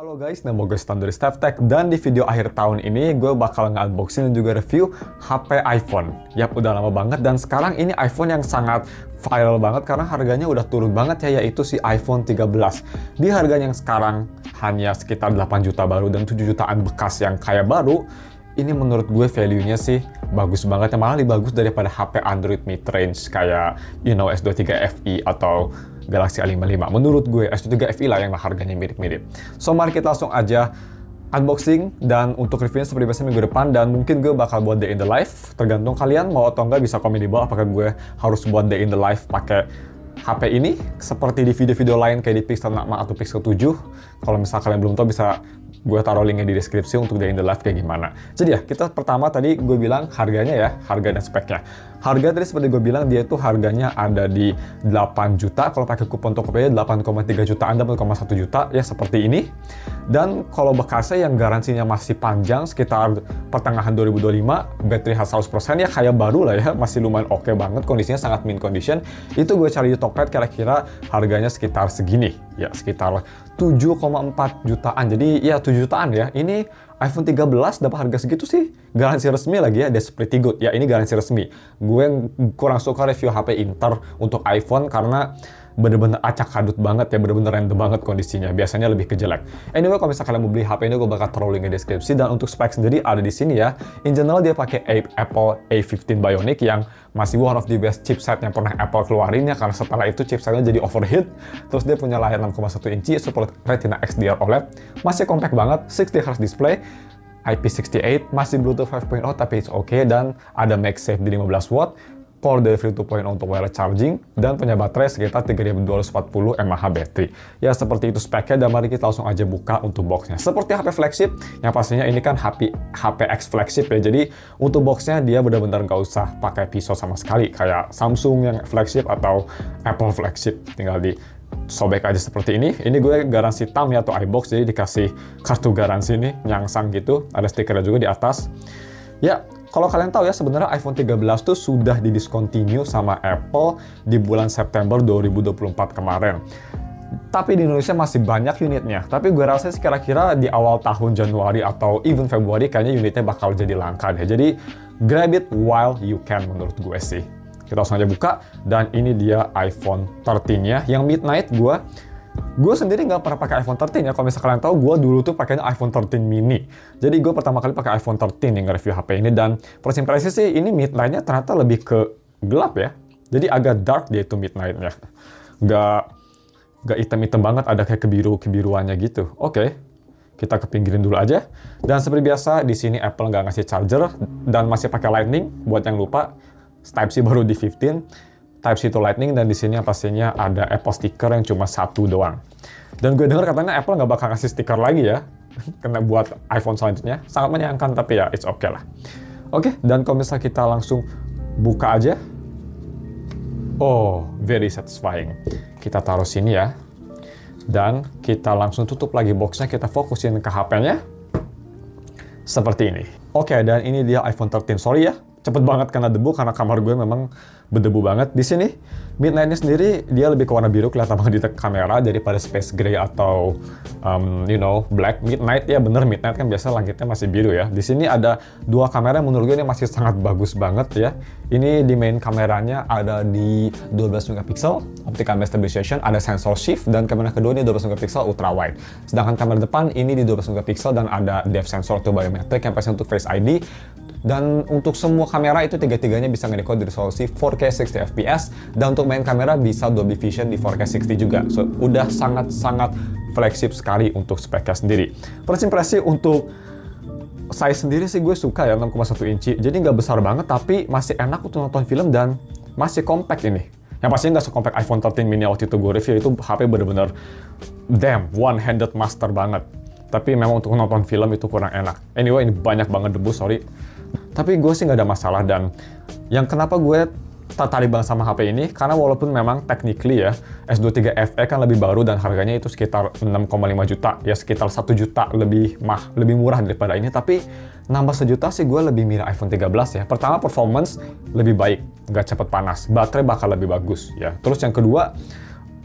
Halo guys, nama gue Stan dari StepTech, dan di video akhir tahun ini gue bakal nge-unboxing dan juga review HP iPhone. Yap, udah lama banget, dan sekarang ini iPhone yang sangat viral banget karena harganya udah turun banget ya, yaitu si iPhone 13. Di harganya yang sekarang hanya sekitar 8 juta baru dan 7 jutaan bekas yang kayak baru. Ini menurut gue value-nya sih bagus banget, ya malah lebih bagus daripada HP Android mid-range kayak S23 FE atau Galaxy A55. Menurut gue S23 FE lah yang harganya mirip-mirip. So mari kita langsung aja unboxing, dan untuk reviewnya seperti biasa minggu depan, dan mungkin gue bakal buat day in the life. Tergantung kalian mau atau enggak, bisa komen di bawah apakah gue harus buat day in the life pakai HP ini seperti di video-video lain kayak di Pixel 6 atau Pixel 7. Kalau misalnya kalian belum tahu, bisa gue taruh linknya di deskripsi untuk day in the life kayak gimana. Jadi ya, kita pertama tadi gue bilang harganya ya, harga dan speknya. Harga tadi seperti gue bilang, dia itu harganya ada di 8 juta. Kalau pakai kupon Tokopedia 8,3 jutaan, 8,1 juta ya seperti ini. Dan kalau bekasnya yang garansinya masih panjang, sekitar pertengahan 2025, baterai 100% ya kayak baru lah ya, masih lumayan oke banget, kondisinya sangat mint condition. Itu gue cari di Tokped, kira-kira harganya sekitar segini, ya sekitar 7,4 jutaan. Jadi ya 7 jutaan ya. Ini iPhone 13 dapat harga segitu sih, garansi resmi lagi ya, that's pretty good. Ya ini garansi resmi. Gue kurang suka review HP Inter untuk iPhone karena bener-bener acak kadut banget ya, bener-bener random banget kondisinya, biasanya lebih ke jelek. Anyway, kalau misalnya kalian mau beli HP ini, gue bakal taruh link di deskripsi, dan untuk spek sendiri ada di sini ya. In general dia pakai Apple A15 Bionic yang masih one of the best chipset yang pernah Apple keluarin ya, karena setelah itu chipsetnya jadi overheat. Terus dia punya layar 6,1 inci, support Retina XDR OLED, masih compact banget, 60Hz display, IP68, masih Bluetooth 5.0 tapi it's okay, dan ada MagSafe di 15 watt, Port Delivery 2.0 untuk wireless charging, dan punya baterai sekitar 3240 mAh baterai. Ya seperti itu speknya, dan mari kita langsung aja buka untuk boxnya. Seperti HP flagship, yang pastinya ini kan HP X flagship ya, jadi untuk boxnya dia benar-benar nggak usah pakai pisau sama sekali, kayak Samsung yang flagship atau Apple flagship, tinggal di sobek aja seperti ini. Ini gue garansi TAM ya, atau iBox, jadi dikasih kartu garansi nih, nyangsang gitu, ada stikernya juga di atas. Ya, kalau kalian tahu ya, sebenarnya iPhone 13 tuh sudah didiscontinue sama Apple di bulan September 2024 kemarin. Tapi di Indonesia masih banyak unitnya. Tapi gue rasa sih kira-kira di awal tahun Januari atau even Februari kayaknya unitnya bakal jadi langka deh. Jadi grab it while you can menurut gue sih. Kita langsung aja buka, dan ini dia iPhone 13-nya yang midnight. Gue sendiri nggak pernah pakai iPhone 13 ya. Kalau misalnya kalian tahu, gue dulu tuh pakainya iPhone 13 mini. Jadi gue pertama kali pakai iPhone 13 yang nge-review HP ini, dan first impression sih ini midnight-nya ternyata lebih ke gelap ya. Jadi agak dark dia itu midnight-nya. Nggak hitam-hitam banget, ada kayak kebiruannya gitu. Oke, kita kepinggirin dulu aja. Dan seperti biasa, di sini Apple nggak ngasih charger, dan masih pakai Lightning. Buat yang lupa, Type-C baru di 15. Type-C to Lightning, dan di sini pastinya ada Apple sticker yang cuma satu doang. Dan gue dengar katanya Apple nggak bakal ngasih stiker lagi ya, karena buat iPhone selanjutnya. Sangat menyayangkan, tapi ya it's okay lah. Oke, dan kalau misalnya kita langsung buka aja. Oh, very satisfying. Kita taruh sini ya. Dan kita langsung tutup lagi boxnya, kita fokusin ke HP-nya. Seperti ini. Oke, dan ini dia iPhone 13. Sorry ya, cepet banget kena debu karena kamar gue memang berdebu banget. Di sini midnight-nya sendiri dia lebih ke warna biru, kelihatan banget di kamera daripada space gray atau black. Midnight ya bener, midnight kan biasa langitnya masih biru ya. Di sini ada dua kamera yang menurut gue ini masih sangat bagus banget ya. Ini di main kameranya ada di 12 megapiksel optical image stabilization, ada sensor shift, dan kamera kedua ini 12 megapiksel ultra wide. Sedangkan kamera depan ini di 12 megapiksel dan ada depth sensor atau biometrik yang pasti untuk Face ID. Dan untuk semua kamera itu tiga-tiganya bisa nge-record di resolusi 4K 60 fps, dan untuk main kamera bisa Dolby Vision di 4K 60 juga. So, udah sangat-sangat flagship sekali untuk speknya sendiri. First impresi untuk size sendiri sih gue suka ya, 6,1 inci. Jadi nggak besar banget, tapi masih enak untuk nonton film dan masih compact ini. Yang pastinya nggak se-compact iPhone 13 mini waktu itu gue review, itu HP bener-bener damn, one-handed master banget. Tapi memang untuk nonton film itu kurang enak. Anyway, ini banyak banget debu, sorry. Tapi gue sih nggak ada masalah, dan yang kenapa gue tertarik banget sama HP ini, karena walaupun memang technically ya, S23 FE kan lebih baru dan harganya itu sekitar 6,5 juta, ya sekitar 1 juta lebih murah daripada ini, tapi nambah sejuta sih gue lebih milih iPhone 13 ya. Pertama, performance lebih baik, nggak cepet panas, baterai bakal lebih bagus ya. Terus yang kedua,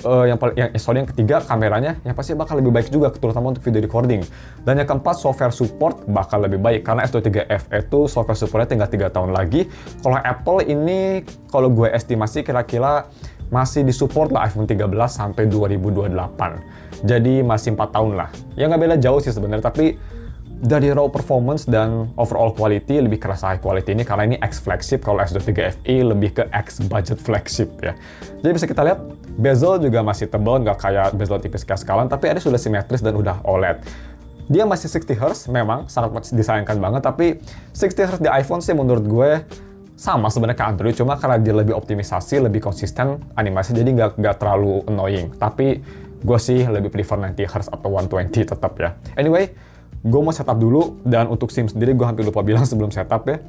yang ketiga kameranya yang pasti bakal lebih baik juga, terutama untuk video recording. Dan yang keempat software support bakal lebih baik karena S23 FE itu software supportnya tinggal 3 tahun lagi. Kalau Apple ini kalau gue estimasi kira-kira masih disupport lah iPhone 13 sampai 2028. Jadi masih 4 tahun lah. Ya nggak beda jauh sih sebenarnya, tapi dari raw performance dan overall quality lebih kerasa high quality ini karena ini X flagship. Kalau S23 FE lebih ke X budget flagship ya. Jadi bisa kita lihat bezel juga masih tebal, nggak kayak bezel tipis kayak sekarang, tapi ada sudah simetris dan udah OLED. Dia masih 60Hz, memang sangat disayangkan banget, tapi 60Hz di iPhone sih menurut gue sama sebenarnya ke Android, cuma karena dia lebih optimisasi, lebih konsisten animasi, jadi nggak terlalu annoying. Tapi gue sih lebih prefer 90Hz atau 120 tetap ya. Anyway, gue mau setup dulu, dan untuk SIM sendiri gue hampir lupa bilang sebelum setup ya.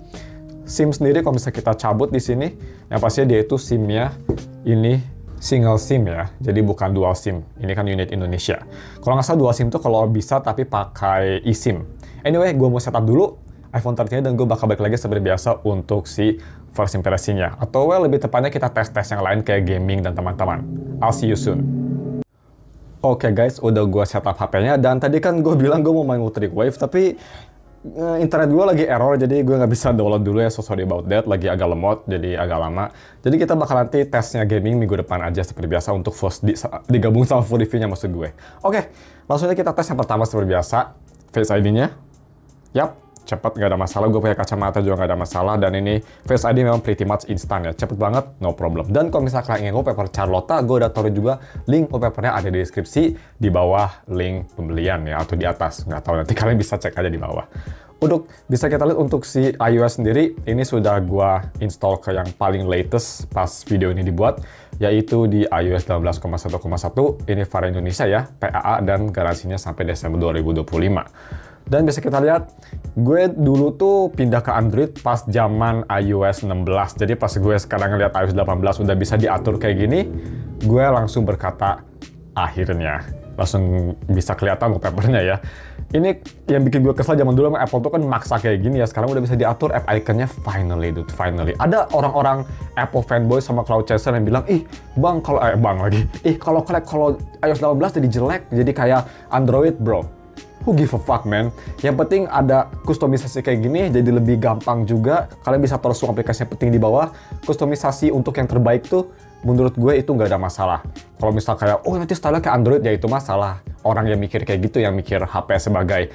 SIM sendiri kalau misalnya kita cabut di sini, yang pastinya dia itu SIM-nya ini single SIM ya, jadi bukan dual SIM. Ini kan unit Indonesia. Kalau nggak salah dual SIM tuh kalau bisa tapi pakai eSIM. Anyway, gue mau setup dulu iPhone 13 dan gue bakal balik lagi seperti biasa untuk si first impression-nya. Atau lebih tepatnya kita tes-tes yang lain kayak gaming dan teman-teman. I'll see you soon. Oke guys, udah gue setup HP-nya, dan tadi kan gue bilang gue mau main Ultra Wave, tapi internet gue lagi error, jadi gue nggak bisa download dulu ya, so sorry about that, lagi agak lemot, jadi agak lama. Jadi kita bakal nanti tesnya gaming minggu depan aja seperti biasa untuk first digabung sama full review-nya maksud gue. Oke, langsung aja kita tes yang pertama seperti biasa, Face ID-nya. Yap, cepet, nggak ada masalah, gue pakai kacamata juga nggak ada masalah, dan ini Face ID memang pretty much instan ya, cepet banget, no problem. Dan kalau misalnya kalian ingin wallpaper Charlotte, gue udah taruh juga link wallpapernya ada di deskripsi, di bawah link pembelian ya, atau di atas, nggak tahu, nanti kalian bisa cek aja di bawah. Untuk bisa kita lihat untuk si iOS sendiri, ini sudah gue install ke yang paling latest pas video ini dibuat, yaitu di iOS 18.1.1, ini varian Indonesia ya, PAA, dan garansinya sampai Desember 2025. Dan bisa kita lihat, gue dulu tuh pindah ke Android pas zaman iOS 16. Jadi pas gue sekarang ngeliat iOS 18 udah bisa diatur kayak gini, gue langsung berkata, akhirnya. Langsung bisa kelihatan wallpapernya ya. Ini yang bikin gue kesel, zaman dulu Apple tuh kan maksa kayak gini ya. Sekarang udah bisa diatur app iconnya, finally dude, finally. Ada orang-orang Apple fanboy sama cloud chaser yang bilang, ih bang, kalau iOS 18 jadi jelek, jadi kayak Android bro. Who give a fuck man? Yang penting ada kustomisasi kayak gini, jadi lebih gampang juga. Kalian bisa taruh semua aplikasi yang penting di bawah. Kustomisasi untuk yang terbaik tuh, menurut gue itu nggak ada masalah. Kalau misal kayak, oh nanti style kayak Android, ya itu masalah. Orang yang mikir kayak gitu, yang mikir HP sebagai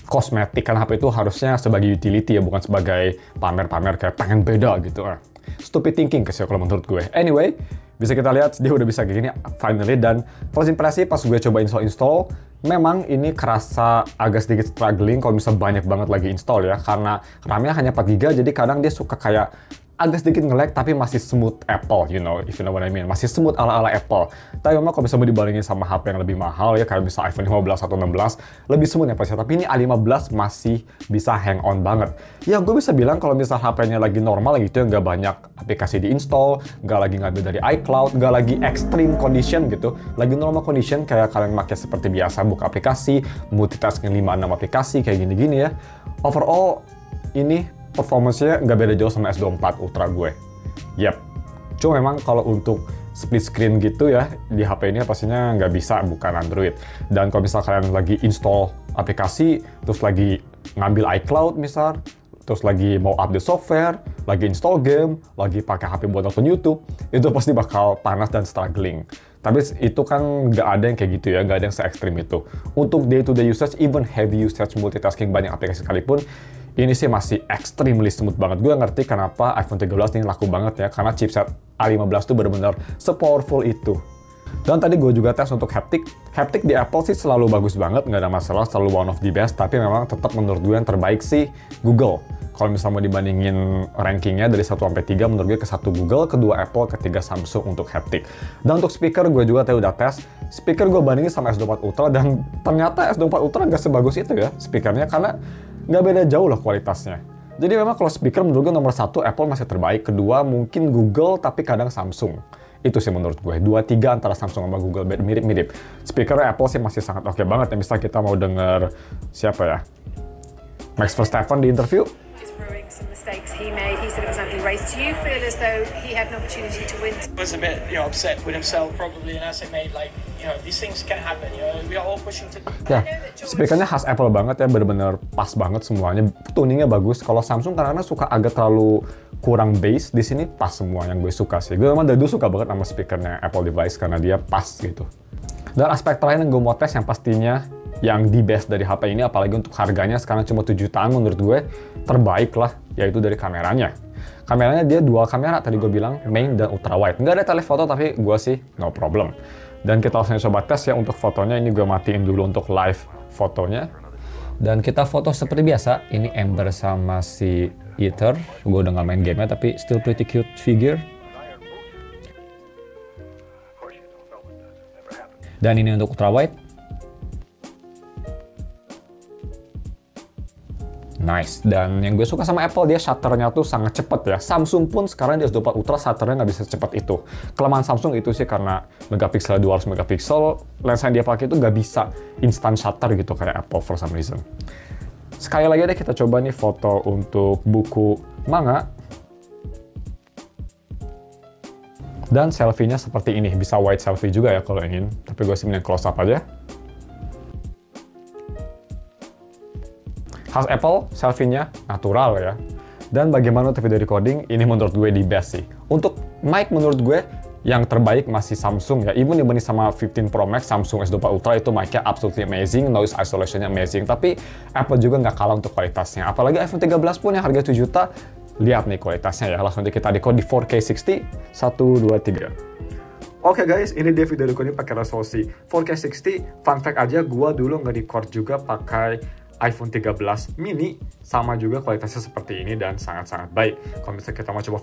kosmetik, kan HP itu harusnya sebagai utility ya, bukan sebagai pamer-pamer kayak pengen beda gitu. Stupid thinking sih kalau menurut gue. Anyway, bisa kita lihat dia udah bisa kayak gini finally, dan first impresi pas gue coba install, memang ini kerasa agak sedikit struggling kalau bisa banyak banget lagi install ya, karena RAM-nya hanya 4GB, jadi kadang dia suka kayak agak sedikit nge-lag, tapi masih smooth Apple, you know, if you know what I mean. Masih smooth ala-ala Apple. Tapi memang kalau bisa mau dibandingin sama HP yang lebih mahal ya, kayak bisa iPhone 15 atau 16, lebih smooth ya pasti. Tapi ini A15 masih bisa hang on banget. Ya gue bisa bilang kalau misal HP-nya lagi normal gitu ya, nggak banyak aplikasi di-install, nggak lagi ngambil dari iCloud, nggak lagi extreme condition gitu, lagi normal condition kayak kalian pakai seperti biasa, buka aplikasi, multitasking 5-6 aplikasi kayak gini-gini ya. Overall, ini performance-nya nggak beda jauh sama S24 Ultra gue. Yap. Cuma memang kalau untuk split screen gitu ya, di HP ini pastinya nggak bisa, bukan Android. Dan kalau misal kalian lagi install aplikasi, terus lagi ngambil iCloud misal, terus lagi mau update software, lagi install game, lagi pakai HP buat nonton YouTube, itu pasti bakal panas dan struggling. Tapi itu kan nggak ada yang kayak gitu ya, nggak ada yang se-ekstrim itu. Untuk day-to-day usage, even heavy usage multitasking banyak aplikasi sekalipun, ini sih masih extremely smooth banget. Gue ngerti kenapa iPhone 13 ini laku banget ya, karena chipset A15 tuh benar-benar se-powerful itu. Dan tadi gue juga tes untuk haptic. Haptic di Apple sih selalu bagus banget, nggak ada masalah, selalu one of the best. Tapi memang tetap menurut gue yang terbaik sih Google. Kalau misalnya mau dibandingin rankingnya dari 1 sampai 3, menurut gue ke 1 Google, kedua Apple, ketiga Samsung untuk haptic. Dan untuk speaker gue juga tadi udah tes. Speaker gue bandingin sama S24 Ultra, dan ternyata S24 Ultra nggak sebagus itu ya speakernya, karena nggak beda jauh lah kualitasnya. Jadi memang kalau speaker menurut gue nomor 1 Apple masih terbaik, kedua mungkin Google, tapi kadang Samsung. Itu sih menurut gue, 2-3 antara Samsung sama Google, mirip-mirip. Speakernya Apple sih masih sangat oke banget ya, misal kita mau denger siapa ya, Max Verstappen di interview. race. Do you feel as though he had an opportunity to win? Was a bit, upset with himself probably, and I said, mate, like, these things can happen. We are all pushing to. Ya, speakernya khas Apple banget ya, bener-bener pas banget semuanya. Tuningnya bagus. Kalau Samsung karena suka agak terlalu kurang bass, di sini pas semua yang gue suka sih. Gue emang dari dulu suka banget sama speakernya Apple device karena dia pas gitu. Dan aspek terakhir yang gue mau tes yang pastinya yang the best dari HP ini, apalagi untuk harganya sekarang cuma 7 jutaan, menurut gue terbaik lah, yaitu dari kameranya. Kameranya dia dual kamera, tadi gue bilang main dan ultra wide. Nggak ada telephoto, tapi gue sih no problem. Dan kita langsung coba tes ya untuk fotonya. Ini gue matiin dulu untuk live fotonya. Dan kita foto seperti biasa. Ini Ember sama si Ether. Gue udah nggak main gamenya, tapi still pretty cute figure. Dan ini untuk ultra wide. Nice. Dan yang gue suka sama Apple, dia shutternya tuh sangat cepet ya. Samsung pun sekarang di S24 Ultra shutternya nggak bisa secepat itu. Kelemahan Samsung itu sih karena megapiksel 200 megapiksel, lensa yang dia pakai itu nggak bisa instant shutter gitu kayak Apple for some reason. Sekali lagi deh kita coba nih foto untuk buku manga. Dan selfie-nya seperti ini. Bisa wide selfie juga ya kalau ingin. Tapi gue sih mending close up aja. Khas Apple, selfie-nya natural ya. Dan bagaimana untuk video recording, ini menurut gue the best sih. Untuk mic menurut gue, yang terbaik masih Samsung ya. Even dibanding sama 15 Pro Max, Samsung S24 Ultra itu mic-nya absolutely amazing, noise isolation-nya amazing. Tapi Apple juga nggak kalah untuk kualitasnya. Apalagi iPhone 13 pun yang harga 7 juta, lihat nih kualitasnya ya. Langsung kita record di 4K 60, 1, 2, 3. Oke guys, ini dia video recording pakai resolusi 4K 60. Fun fact aja, gua dulu nge-record juga pakai iPhone 13 mini, sama juga kualitasnya seperti ini dan sangat-sangat baik. Kalau misalnya kita mau coba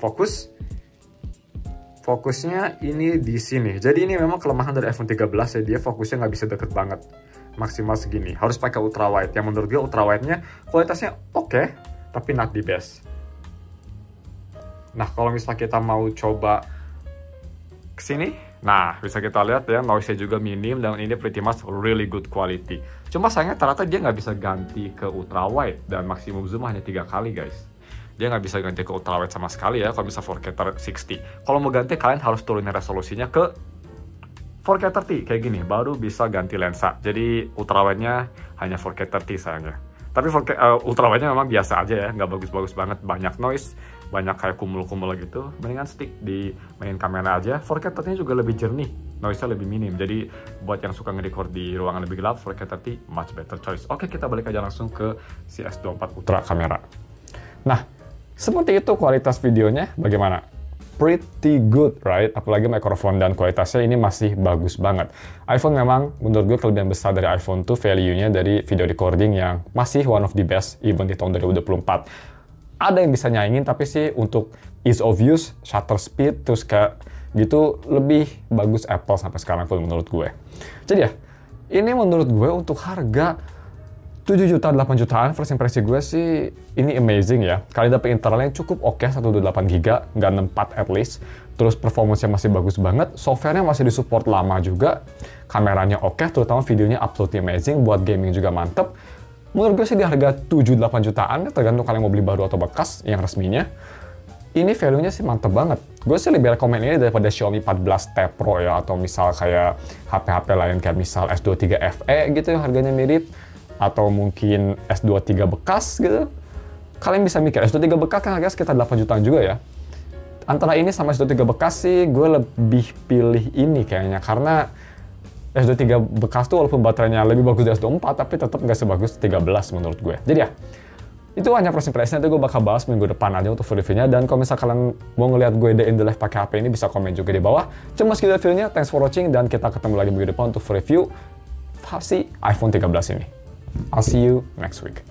fokusnya ini di sini. Jadi ini memang kelemahan dari iPhone 13 ya, dia fokusnya nggak bisa deket banget. Maksimal segini, harus pakai ultra wide. Yang menurut gue ultra wide-nya kualitasnya oke, tapi not the best. Nah, kalau misalnya kita mau coba kesini, nah bisa kita lihat ya, noise-nya juga minim dan ini pretty much really good quality. Cuma sayangnya ternyata dia nggak bisa ganti ke ultra wide dan maksimum zoom hanya 3 kali guys. Dia nggak bisa ganti ke ultra wide sama sekali ya kalau bisa 4K 60. Kalau mau ganti kalian harus turunin resolusinya ke 4K 30 kayak gini, baru bisa ganti lensa. Jadi ultra wide-nya hanya 4K 30 sayangnya. Tapi 4K, ultra wide-nya memang biasa aja ya, nggak bagus-bagus banget, banyak noise, banyak kayak kumul-kumul gitu. Mendingan stick di main kamera aja. 4K 30-nya juga lebih jernih, noise-nya lebih minim. Jadi buat yang suka nge-record di ruangan lebih gelap, 4K 30 much better choice. Oke, kita balik aja langsung ke si S24 Ultra kamera. Nah, seperti itu kualitas videonya. Bagaimana? Pretty good, right? Apalagi mikrofon dan kualitasnya ini masih bagus banget. iPhone memang menurut gue kelebihan besar dari iPhone tuh value-nya dari video recording yang masih one of the best even di tahun 2024. Ada yang bisa nyaingin, tapi sih untuk ease of use, shutter speed, terus kayak gitu lebih bagus Apple sampai sekarang pun menurut gue. Jadi ya, ini menurut gue untuk harga 7 juta, 8 jutaan, first impresi gue sih ini amazing ya. Kalian dapet internalnya yang cukup oke, 128 GB, nggak 64 at least. Terus performance-nya masih bagus banget, software-nya masih disupport lama juga. Kameranya oke, terutama videonya absolutely amazing, buat gaming juga mantep. Menurut gue sih di harga 7-8 jutaan, tergantung kalian mau beli baru atau bekas, yang resminya. Ini value-nya sih mantep banget. Gue sih lebih rekomen ini daripada Xiaomi 14T Pro ya, atau misal kayak HP-HP lain kayak misal S23 FE gitu yang harganya mirip. Atau mungkin S23 bekas gitu. Kalian bisa mikir, S23 bekas kan harganya sekitar 8 jutaan juga ya. Antara ini sama S23 bekas sih, gue lebih pilih ini kayaknya. Karena S23 bekas tuh walaupun baterainya lebih bagus dari S24, tapi tetap nggak sebagus 13 menurut gue. Jadi ya, itu hanya first impression, nanti gue bakal bahas minggu depan aja untuk reviewnya. Dan kalau misalnya kalian mau ngeliat gue day in the life pakai HP ini, bisa komen juga di bawah. Cuma segitu videonya, thanks for watching, dan kita ketemu lagi minggu depan untuk review si iPhone 13 ini. I'll see you next week.